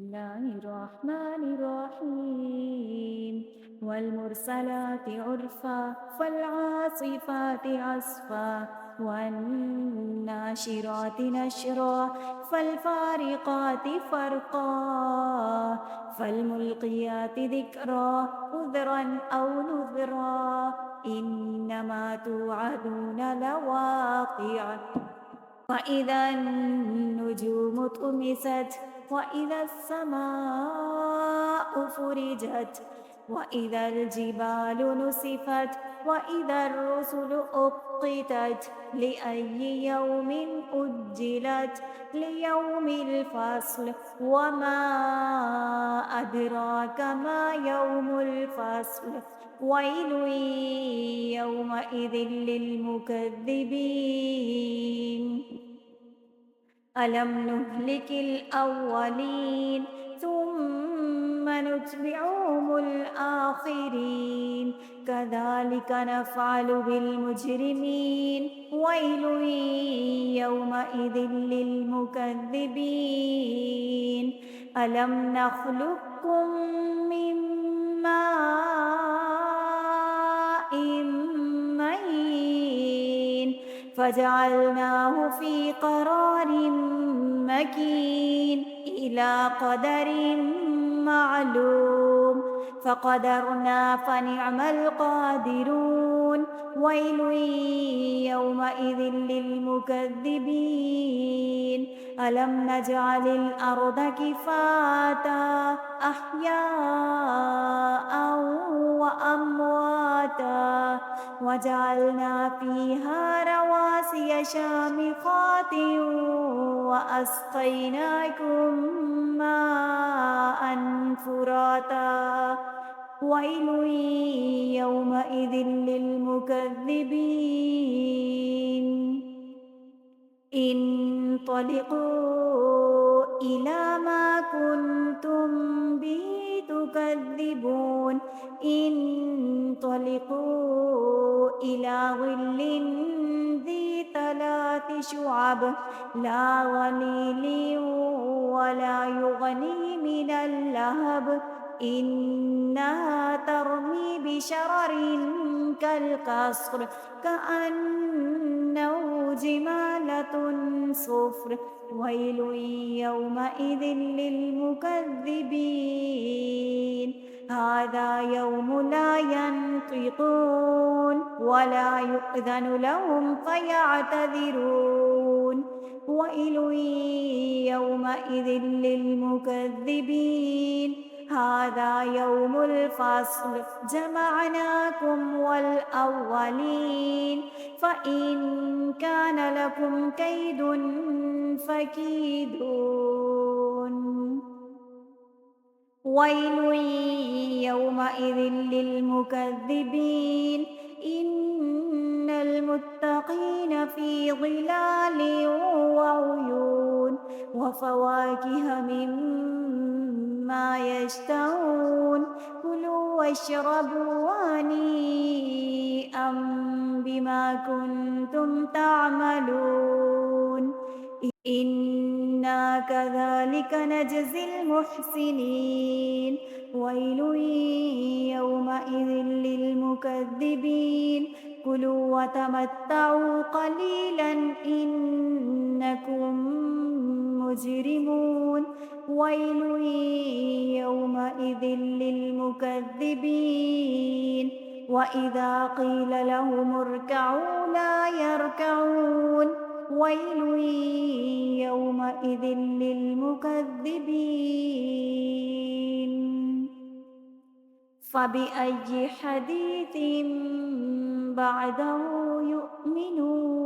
الله الرحمن الرحيم والمرسلات عرفا فالعاصفات عصفا والناشرات نشرا فالفارقات فرقا فالملقيات ذكرا عذرا أو نذرا إنما توعدون لواقع وإذا النجوم طمست وإذا السماء فرجت وإذا الجبال نسفت وإذا الرسل أقتت لأي يوم أجلت ليوم الفصل وما أدراك ما يوم الفصل ويل يومئذ للمكذبين ألم نهلك الأولين ثم نتبعهم الآخرين كذلك نفعل بالمجرمين ويل يومئذ للمكذبين ألم نخلقكم من ماء مهين فجعلناه في قرار مكين إلى قدر معلوم فقدرنا فنعم القادرون ويل يومئذ للمكذبين ألم نجعل الأرض كفاتا أحياء وأمواتا وجعلنا فيها رواسي شامخات وأسقيناكم ماء فراتا ويل يومئذ للمكذبين انطلقوا إلى ما كنتم به تكذبون انطلقوا إلى ظل ذي 3 شعب لا ظليل ولا يغني من اللهب إنها ترمي بشرر كالقصر كأنه جمالة صفر ويل يومئذ للمكذبين هذا يوم لا ينطقون ولا يؤذن لهم فيعتذرون ويل يومئذ للمكذبين هذا يوم الفصل جمعناكم والأولين فإن كان لكم كيد فكيدون ويل يومئذ للمكذبين إن المتقين في ظلال وعيون وفواكه مما يشتهون كلوا واشربوا هنيئا بما كنتم تعملون إنا كذلك نجزي المحسنين ويل يومئذ للمكذبين كلوا وتمتعوا قليلا إنكم مجرمون ويل يومئذ للمكذبين وإذا قيل لهم اركعوا لا يركعون ويل يومئذ للمكذبين فبأي حديث بعده يؤمنون